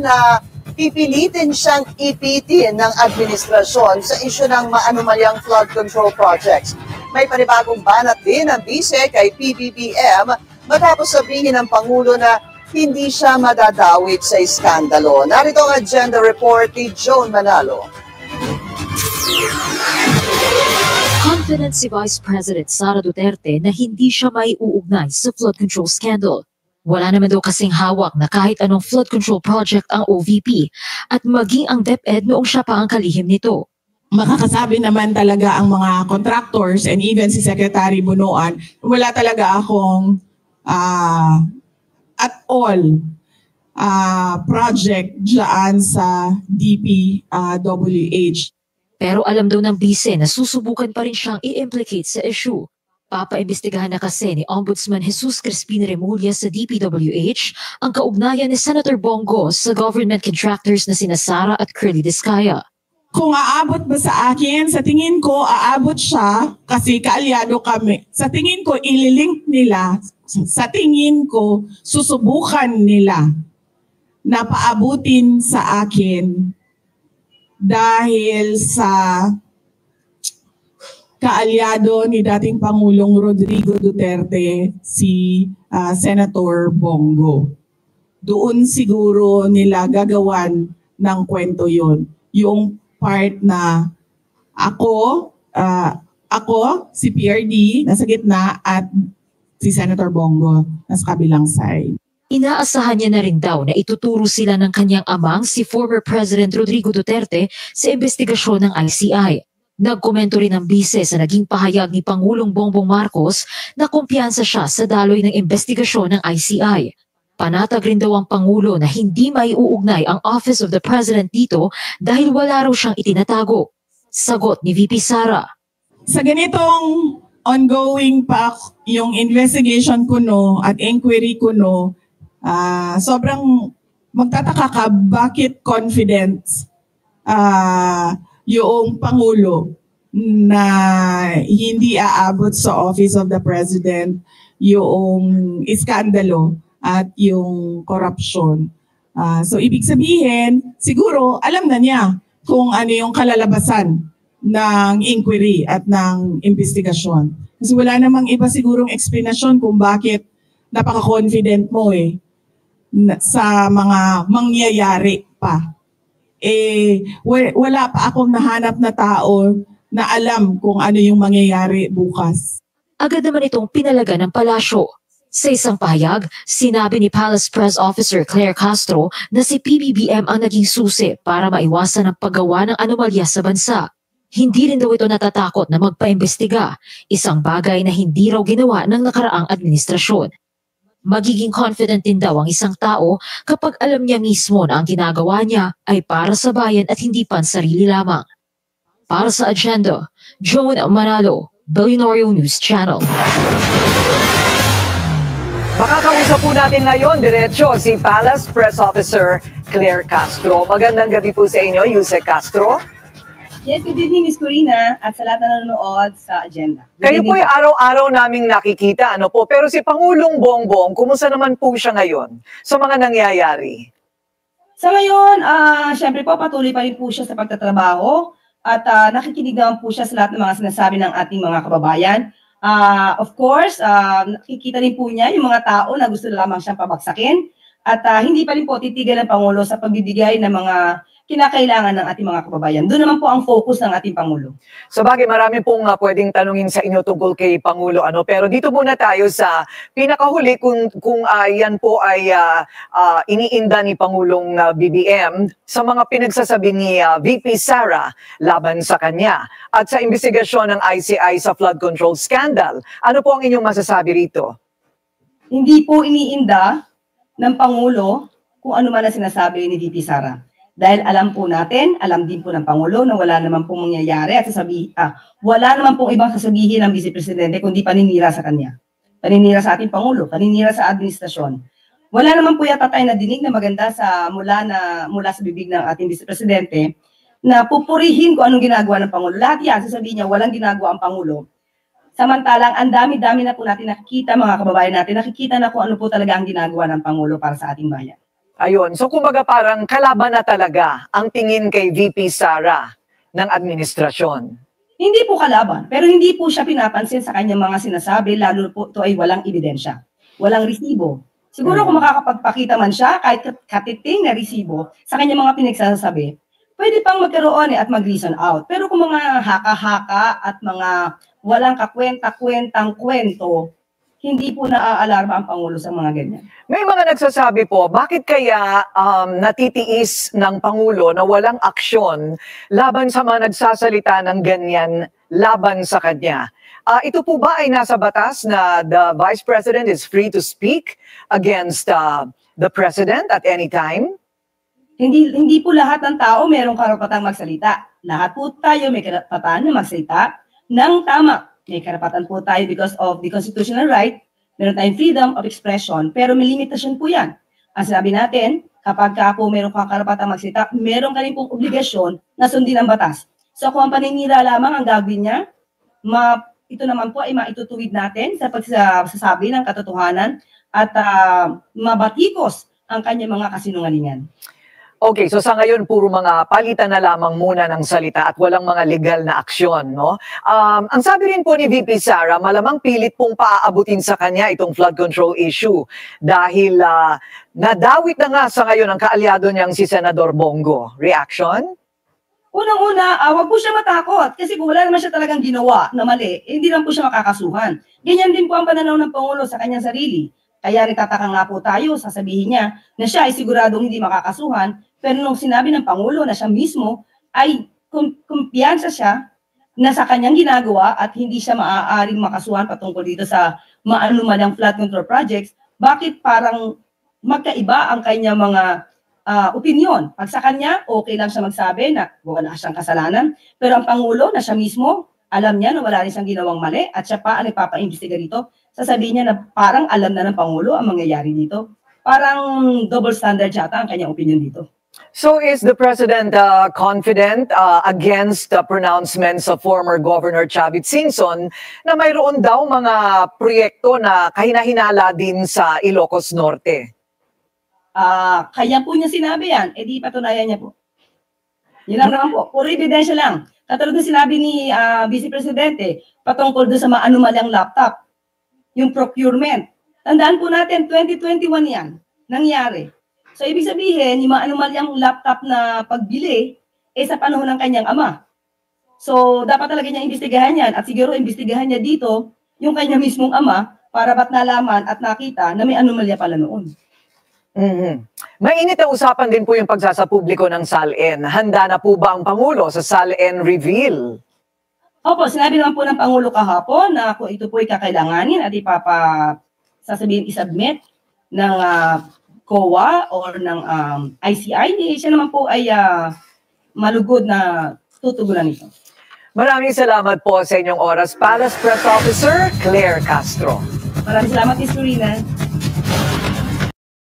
na pipilitin siyang ipitin ng administrasyon sa isyu ng maanumalyang flood control projects. May panibagong banat din ang bise kay PBBM matapos sabihin ng Pangulo na hindi siya madadawit sa iskandalo. Narito ang agenda report ni Joan Manalo. Confident si Vice President Sara Duterte na hindi siya may uugnay sa flood control scandal. Wala naman daw kasing hawak na kahit anong flood control project ang OVP at maging ang DepEd noong siya pa ang kalihim nito. Makakasabi naman talaga ang mga contractors and even si Secretary Bunuan, wala talaga akong at all project dyan sa DPWH. Pero alam daw ng bise na susubukan pa rin siyang i-implicate sa issue. Papaimbestigahan na kasi ni Ombudsman Jesus Crispin Remulla sa DPWH ang kaugnayan ni Senator Bongo sa government contractors na sina Sara at Curly Discaya. Kung aabot ba sa akin, sa tingin ko aabot siya kasi kaalyado kami. Sa tingin ko ililink nila, sa tingin ko susubukan nila na paabutin sa akin dahil sa kaalyado ni dating Pangulong Rodrigo Duterte, si Senator Bongo. Doon siguro nila gagawan ng kwento yon. Yung part na ako, si PRD, nasa gitna, at si Senator Bongo, nasa kabilang side. Inaasahan niya na rin daw na ituturo sila ng kanyang amang si former President Rodrigo Duterte sa investigasyon ng ICI. Nagkomento rin ang bise sa naging pahayag ni Pangulong Bongbong Marcos na kumpiyansa siya sa daloy ng investigasyon ng ICI. Panatag rin daw ang Pangulo na hindi maiuugnay ang Office of the President dito dahil wala raw siyang itinatago. Sagot ni VP Sara. Sa ganitong ongoing pa yung investigation ko at inquiry ko sobrang magtataka ka bakit confident yung Pangulo na hindi aabot sa Office of the President yung iskandalo at yung corruption. So ibig sabihin, siguro alam na niya kung ano yung kalalabasan ng inquiry at ng investigasyon. Kasi wala namang iba sigurong explanation kung bakit napaka-confident mo sa mga mangyayari pa. Wala pa akong nahanap na tao na alam kung ano yung mangyayari bukas. Agad naman itong pinalaga ng palasyo. Sa isang pahayag, sinabi ni Palace Press Officer Claire Castro na si PBBM ang naging susi para maiwasan ang paggawa ng anomalya sa bansa. Hindi rin daw ito natatakot na magpaimbestiga, isang bagay na hindi raw ginawa ng nakaraang administrasyon. Magiging confident din daw ang isang tao kapag alam niya mismo na ang ginagawa niya ay para sa bayan at hindi pansarili lamang. Para sa agenda, Joan Manalo, Billionario News Channel. Makakausap po natin ngayon diretso si Palace Press Officer Claire Castro. Magandang gabi po sa inyo, Yusek Castro. Yes, good evening, Ms. Corina, at sa lahat na nanonood sa agenda. Kayo po ay araw-araw naming nakikita, ano po? Pero si Pangulong Bongbong, kumusta naman po siya ngayon sa mga nangyayari? Sa ngayon, syempre po patuloy pa rin po siya sa pagtatrabaho at nakikinig naman po siya sa lahat ng mga sinasabi ng ating mga kababayan. Of course, nakikita rin po niya yung mga tao na gusto lamang siyang pabagsakin at hindi pa rin po titigan ng Pangulo sa pagbibigay ng mga kinakailangan ng ating mga kababayan. Doon naman po ang focus ng ating Pangulo. So bagay, marami pong pwedeng tanungin sa inyo tungkol kay Pangulo. Pero dito muna tayo sa pinakahuli kung yan po ay iniinda ni Pangulong BBM sa mga pinagsasabi ni VP Sara laban sa kanya at sa investigasyon ng ICI sa flood control scandal. Ano po ang inyong masasabi rito? Hindi po iniinda ng Pangulo kung ano man ang sinasabi ni VP Sara. Dahil alam po natin, alam din po ng Pangulo na wala naman pong mangyayari at wala naman pong ibang sasabihin ng Vice Presidente kundi paninira sa kanya. Paninira sa ating Pangulo, paninira sa administrasyon. Wala naman po yata tayo nadinig na maganda mula sa bibig ng ating Vice Presidente na pupurihin kung anong ginagawa ng Pangulo. Lahat yan, sasabihin niya, walang ginagawa ang Pangulo. Samantalang, ang dami-dami na po natin nakikita, mga kababayan natin, nakikita na kung ano po talaga ang ginagawa ng Pangulo para sa ating bayan. Ayun. So kumbaga parang kalaban na talaga ang tingin kay VP Sara ng administrasyon. Hindi po kalaban, pero hindi po siya pinapansin sa kanyang mga sinasabi, lalo po ito ay walang ebidensya, walang resibo. Siguro kung makakapagpakita man siya, kahit katiting na resibo, sa kanyang mga pinagsasabi, pwede pang magkaroon at mag-reason out. Pero kung mga haka-haka at mga walang kakwenta-kwentang kwento, hindi po naaalarma ang Pangulo sa mga ganyan. May mga nagsasabi po, bakit kaya natitiis ng Pangulo na walang aksyon laban sa mga nagsasalita ng ganyan laban sa kanya? Ito po ba ay nasa batas na the Vice President is free to speak against the President at any time? Hindi po lahat ng tao mayroong karapatang magsalita. Lahat po tayo may karapatan na magsalita ng tama. May karapatan po tayo because of the constitutional right. Meron tayong freedom of expression, pero may limitasyon po yan. Ang sabi natin, kapag ka po meron kang karapatang magsalita, meron ka rin pong obligasyon na sundin ang batas. So kung ang paninira lamang ang gagawin niya, ito naman po ay maitutuwid natin sa pagsasabi ng katotohanan at mabatikos ang kanyang mga kasinungalingan. Okay, so sa ngayon, puro mga palitan na lamang muna ng salita at walang mga legal na aksyon, no? Ang sabi rin po ni VP Sara, malamang pilit pong paaabutin sa kanya itong flood control issue dahil nadawit na nga sa ngayon ang kaalyado niyang si Senador Bongo. Reaction? Unang-una, wag po siya matakot kasi kung wala naman siya talagang ginawa na mali, hindi lang po siya makakasuhan. Ganyan din po ang pananaw ng Pangulo sa kanyang sarili. Kaya nagtataka nga po tayo, sasabihin niya na siya ay siguradong hindi makakasuhan, pero nung sinabi ng Pangulo na siya mismo ay kumpiyansa siya na sa kanyang ginagawa at hindi siya maaaring makasuhan patungkol dito sa maanumalang flood control projects, bakit parang magkaiba ang kanyang mga opinion? Pag sa kanya, okay lang siya magsabi na wala siyang kasalanan, pero ang Pangulo na siya mismo, alam niya na wala rin siyang ginawang mali at siya pa ang nagpapaimbestiga dito, sasabihin niya na parang alam na ng Pangulo ang mangyayari dito. Parang double standard yata ang kanyang opinion dito. So is the President confident against the pronouncements of former Governor Chavit Singson na mayroon daw mga proyekto na kahinahinala din sa Ilocos Norte? Kaya po niya sinabi yan, di patunayan niya po. Yun lang naman po, puro ebidensya lang. Katulad ng sinabi ni Vice Presidente patungkol doon sa maanumalyang laptop, yung procurement. Tandaan po natin, 2021 yan, nangyari. So, ibig sabihin, yung maanumalyang laptop na pagbili, sa panahon ng kanyang ama. So, dapat talaga niya imbestigahan yan. At siguro, imbestigahan niya dito, yung kanya mismong ama, para ba't nalaman at nakita na may anomalya pala noon. Mainit na usapan din po yung pagsasapubliko ng SALN. Handa na po ba ang Pangulo sa SALN reveal? Opo, sinabi naman po ng Pangulo kahapon na kung ito po ay kakailanganin at sasabihin isubmit ng COA or ng ICI, siya naman po ay malugod na tutugunan ito. Maraming salamat po sa inyong oras. Palace Press Officer Claire Castro. Maraming salamat, Ms. Corina.